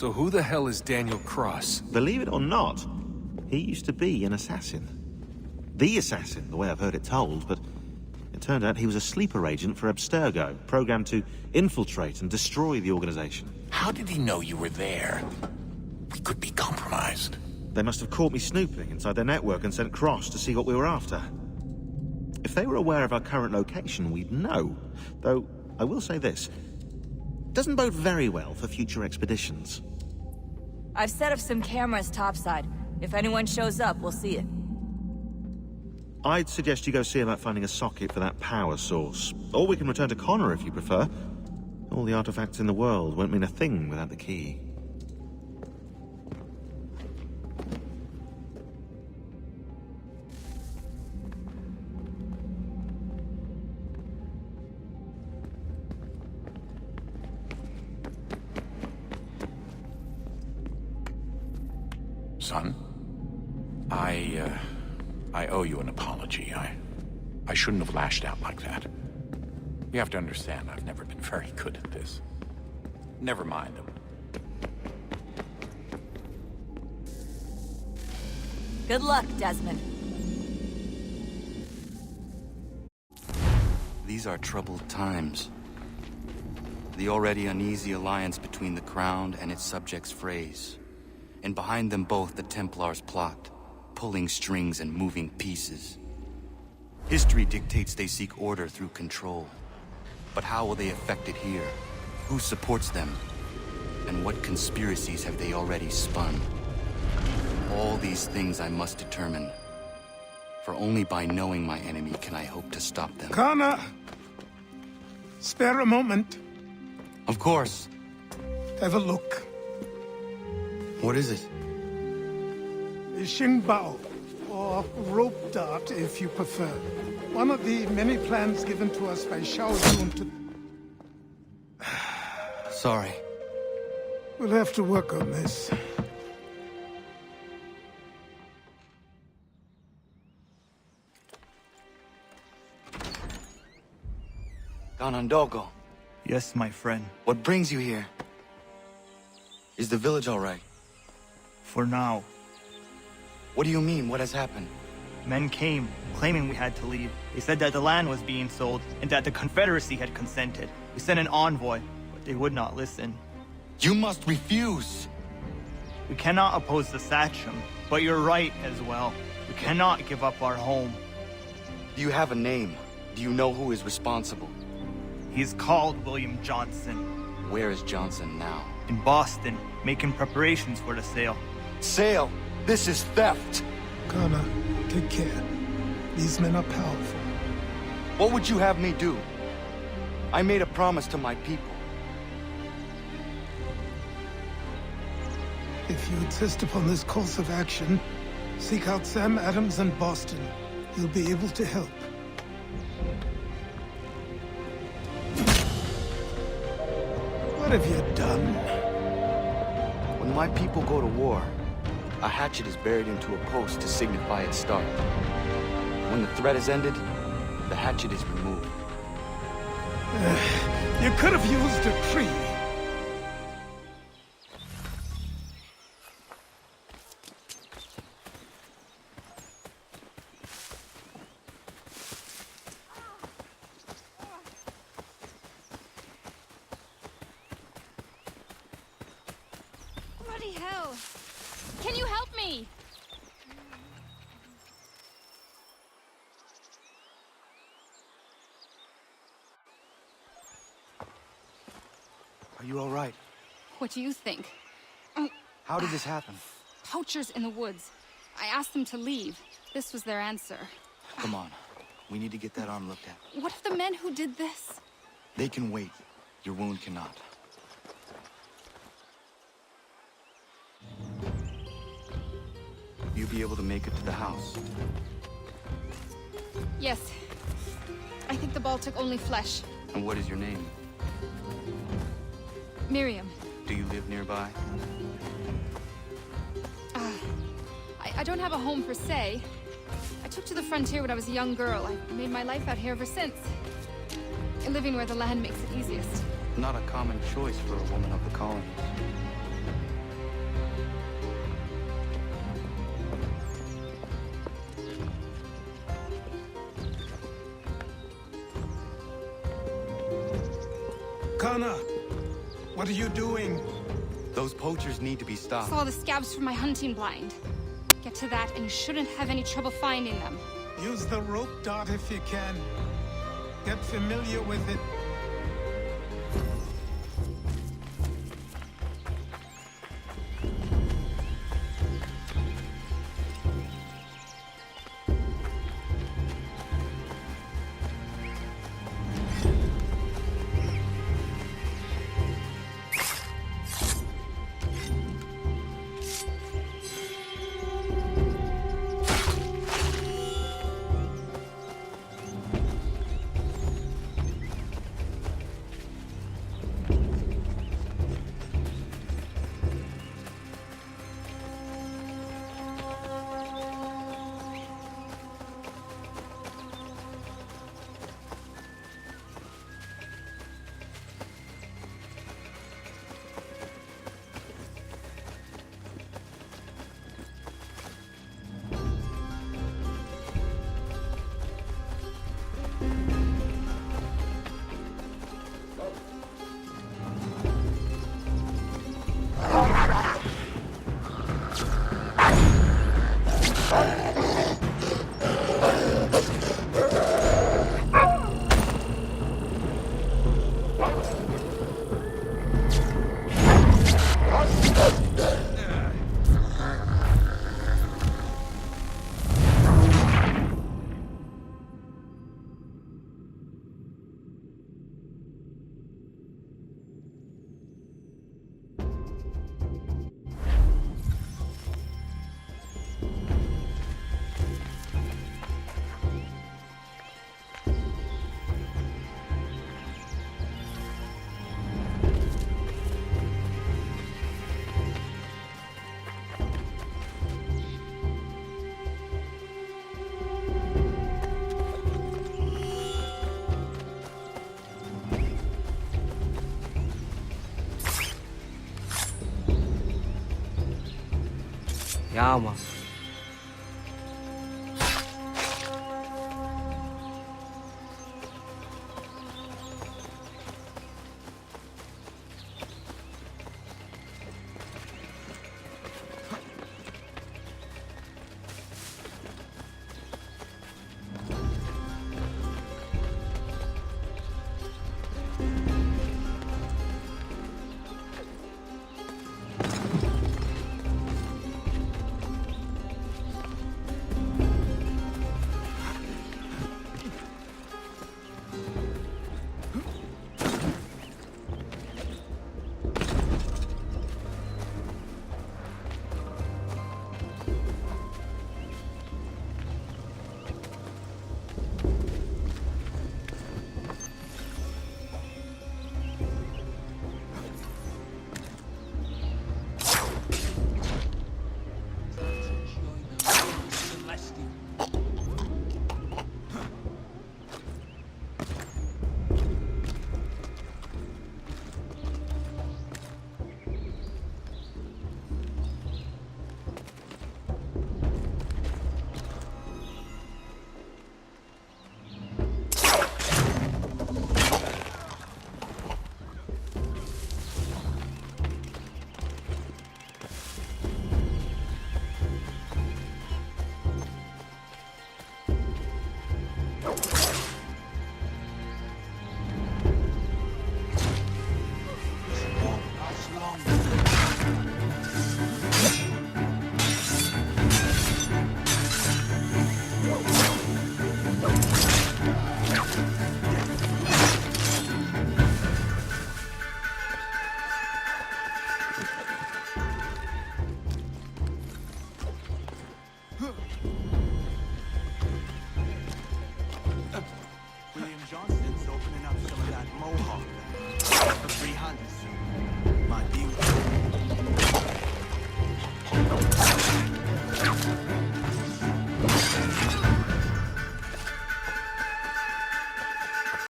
So who the hell is Daniel Cross? Believe it or not, he used to be an assassin. The assassin, the way I've heard it told, but it turned out he was a sleeper agent for Abstergo, programmed to infiltrate and destroy the organization. How did he know you were there? We could be compromised. They must have caught me snooping inside their network and sent Cross to see what we were after. If they were aware of our current location, we'd know. Though, I will say this. It doesn't bode very well for future expeditions. I've set up some cameras topside. If anyone shows up, we'll see it. I'd suggest you go see about finding a socket for that power source. Or we can return to Connor if you prefer. All the artifacts in the world won't mean a thing without the key. Son, I owe you an apology. I shouldn't have lashed out like that. You have to understand, I've never been very good at this. Never mind them. Good luck, Desmond. These are troubled times. The already uneasy alliance between the Crown and its subjects frays. And behind them both the Templars plot, pulling strings and moving pieces. History dictates they seek order through control. But how will they affect it here? Who supports them? And what conspiracies have they already spun? All these things I must determine. For only by knowing my enemy can I hope to stop them. Connor! Spare a moment. Of course. Have a look. What is it? Xingbao, or rope dart if you prefer. One of the many plans given to us by Xiao Yun to... Sorry. We'll have to work on this. Ganondogo, Yes, my friend. what brings you here? Is the village all right? For now. What do you mean? What has happened? Men came, claiming we had to leave. They said that the land was being sold, and that the Confederacy had consented. We sent an envoy, but they would not listen. You must refuse! We cannot oppose the Sachem, but you're right as well. We cannot give up our home. Do you have a name? Do you know who is responsible? He's called William Johnson. Where is Johnson now? In Boston, making preparations for the sale. Sale! This is theft! Connor, take care. These men are powerful. What would you have me do? I made a promise to my people. If you insist upon this course of action, seek out Sam Adams in Boston. He'll be able to help. What have you done? When my people go to war, a hatchet is buried into a post to signify its start. When the threat is ended, the hatchet is removed. You could have used a tree. Bloody hell! Can you help me? Are you all right? What do you think? How did this happen? Poachers in the woods. I asked them to leave. This was their answer. Come on. We need to get that arm looked at. What if the men who did this? They can wait. Your wound cannot. You be able to make it to the house? Yes. I think the ball took only flesh. And what is your name? Miriam. Do you live nearby? I don't have a home per se. I took to the frontier when I was a young girl. I made my life out here ever since. Living where the land makes it easiest. Not a common choice for a woman of the colonies. Connor, what are you doing? Those poachers need to be stopped. Saw the scabs from my hunting blind. Get to that, and you shouldn't have any trouble finding them. Use the rope dart if you can. Get familiar with it. Ja, man.